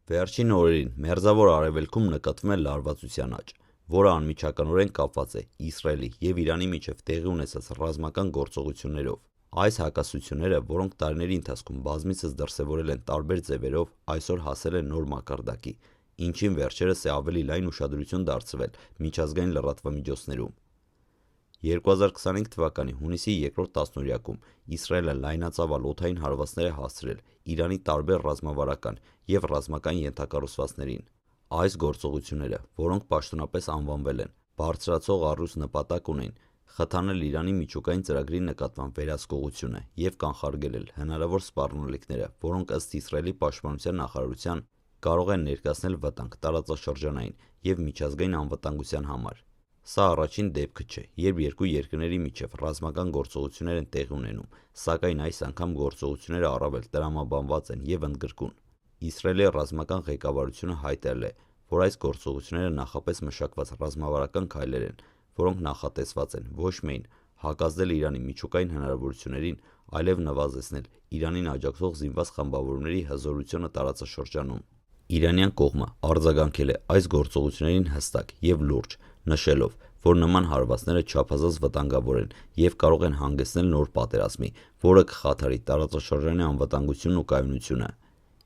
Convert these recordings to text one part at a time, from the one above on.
Վերջին օրերին Մերձավոր Արևելքում նկատվում է լարվածության աճ, որը անմիջականորեն կապված է Իսրայելի և Իրանի միջև տեղի ունեցած ռազմական գործողություններով։ Այս հակասությունները, որոնք տարիների ընթացքում բազմիցս դրսևորել են տարբեր ձևերով, այսօր հասել են նոր մակարդակի, ինչին վերջերս է ավելի լայն ուշադրություն դարձվել միջազգային լրատվամիջոցներում։ 2025 թվականի հունիսի երկրորդ տասնօրյակում Իսրայելը լայնածավալ օդային հարվածներ է հասցրել Իրանի տարբեր ռազմավարական և ռազմական ենթակառուցվածքներին։ Այս գործողությունները, որոնք պաշտոնապես անվանվել են «բարձրացող առյուծ» նպատակ ունեն խթանել Իրանի միջուկային ծրագրի նկատմամբ վերահսկողությունը և կանխարգելել հնարավոր սպառնալիքները, որոնք ըստ Իսրայելի պաշտպանության նախարարության կարող են ներկայացնել վտանգ տարածաշրջանային և միջազգային անվտանգության համար։ Սա առաջին դեպքը չէ, երբ երկու երկրների միջև ռազմական գործողություններ են տեղի ունենում, սակայն այս անգամ գործողությունները առավել տրամաբանված են և ընդգրկուն։ Իսրայելի ռազմական ղեկավարությունը հայտարարել է, որ այս գործողությունները նախապես մշակված ռազմավարական քայլեր են, որոնք նախատեսված են ոչ միայն հակազդել Իրանի միջուկային հնարավորություններին, այլև նվազեցնել Իրանին աջակցող զինված խմբավորումների հզորությունը տարածաշրջանում։ Իրանյան կողմը արձագանքել է այս գործողություններին հստակ և լուրջ, նշելով, որ նման հարվածները չափազանց վտանգավոր են և կարող են հանգեցնել նոր պատերազմի, որը կխաթարի տարածաշրջանի անվտանգությունն ու կայունությունը։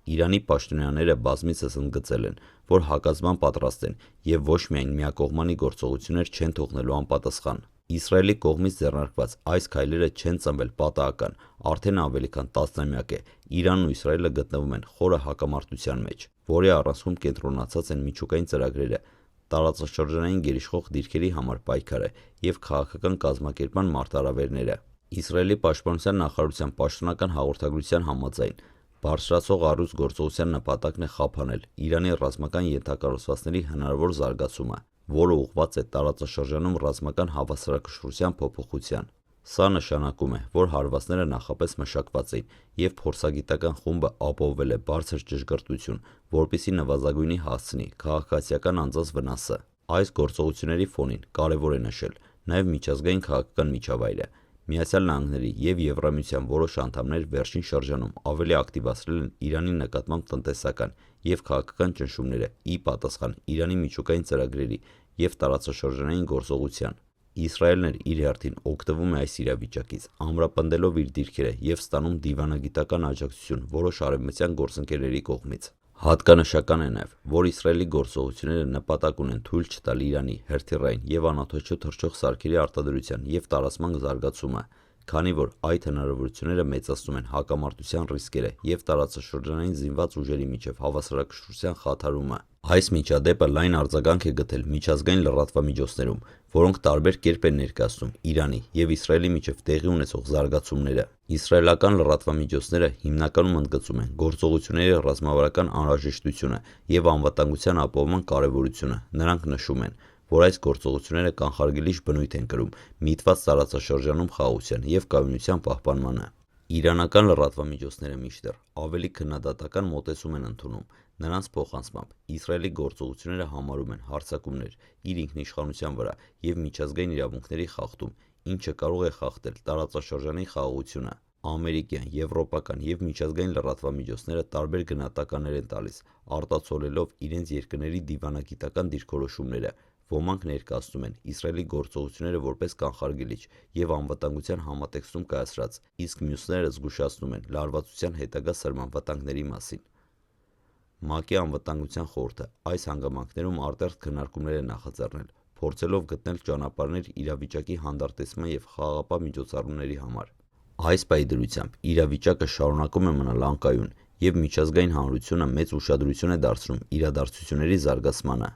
Իրանի պաշտոնյաները բազմիցս ընդգծել են, որ հակազդման պատրաստ են և ոչ միայն միակողմանի գործողություններ չեն թողնելու անպատասխան։ Իսրայելի կողմից ձեռնարկված այս քայլերը չեն ծնվել պատահական, արդեն ավելի քան տասնամյակ է Իրանն ու Իսրայելը գտնվում են խորը հակամարտության մեջ, որի առանցքում կենտրոնացած են միջուկային ծրագրերը, տարածաշրջանային գերիշխող դիրքերի համար պայքարը և քաղաքական կազմակերպման մարտահրավերները։ Իսրայելի պաշտպանության նախարարության պաշտոնական հաղորդագրության համաձայն, «Բարձրացող առյուծ» գործողության նպատակն է խափանել Իրանի ռազմական ենթակառուցվածքների հնարավոր զարգացումը, որը ուղղված է տարածաշրջանում ռազմական հավասարակշռության փոփոխության։ Սա նշանակում է, որ հարվածները նախապես մշակված էին, և փորձագիտական խումբը ապահովել է բարձր ճշգրտություն, որպեսզի նվազագույնի հասցնի քաղաքացիական անձանց վնասը։ Այս գործողությունների ֆոնին կարևոր է նշել նաև միջազգային քաղաքական միջավայրը։ ԱՄՆ-ի և Եվրամիության որոշ անդամներ վերջին շրջանում ավելի ակտիվացրել են Իրանի նկատմամբ տնտեսական և քաղաքական ճնշումները ի պատասխան Իրանի միջուկային ծրագրերի և տարածաշրջանային գործողության։ Իսրայելն էլ իր հերթին օգտվում է այս իրավիճակից, ամրապնդելով իր դիրքերը և ստանում դիվանագիտական աջակցություն որոշ արևմտյան գործընկերների կողմից։ Հատկանշական է նաև, որ Իսրայելի գործողությունները նպատակ ունեն թույլ չտալ Իրանի հրթիռային և անօդաչու թռչող սարքերի արտադրության և տարածման զարգացումը, քանի որ այդ հնարավորությունները մեծացնում են հակամարտության ռիսկերը և տարածաշրջանային զինված ուժերի միջև հավասարակշռության խաթարումը։ Այս միջադեպը լայն արձագանք է գտել միջազգային լրատվամիջոցներում, որոնք տարբեր կերպ են ներկայացնում Իրանի և Իսրայելի միջև տեղի ունեցող զարգացումները։ Իսրայելական լրատվամիջոցները հիմնականում ընդգծում են գործողությունների ռազմավարական անհրաժեշտությունը և անվտանգության ապահովման կարևորությունը։ Նրանք նշում են, որ այս գործողությունները կանխարգելիչ բնույթ են կրում միտված տարածաշրջանում խաղաղության և կայունության պահպանմանը։ Իրանական լրատվամիջոցները մինչդեռ ավելի քննադատական մոտեցում են ընդունում։ Նրանց փոխանցմամբ Իսրայելի գործողությունները համարում են հարձակումներ իր ինքնիշխանության վրա և միջազգային իրավունքների խախտում, ինչը կարող է խախտել տարածաշրջանի խաղաղությունը։ Ամերիկյան, եվրոպական և միջազգային լրատվամիջոցները տարբեր գնահատականներ են տալիս, արտացոլելով իրենց երկրների դիվանագիտական դիրքորոշումները։ Ոմանք ներկայացնում են Իսրայելի գործողությունները որպես կանխարգելիչ և անվտանգության համատեքստում կայացրած, իսկ մյուսները զգուշացնում են լարվածության հետագա սրման վտանգների մասին։ ՄԱԿ-ի Անվտանգության խորհուրդը այս հանգամանքներում արտերտ քննարկումներ է նախաձեռնել, փորձելով գտնել ճանապարհներ իրավիճակի հանդարտեցման և խաղաղապահ միջոցառումների համար։ Այս պահի դրությամբ իրավիճակը շարունակում է մնալ անկայուն, և միջազգային հանրությունը մեծ ուշադրություն է դարձնում իրադարձությունների զարգացմանը։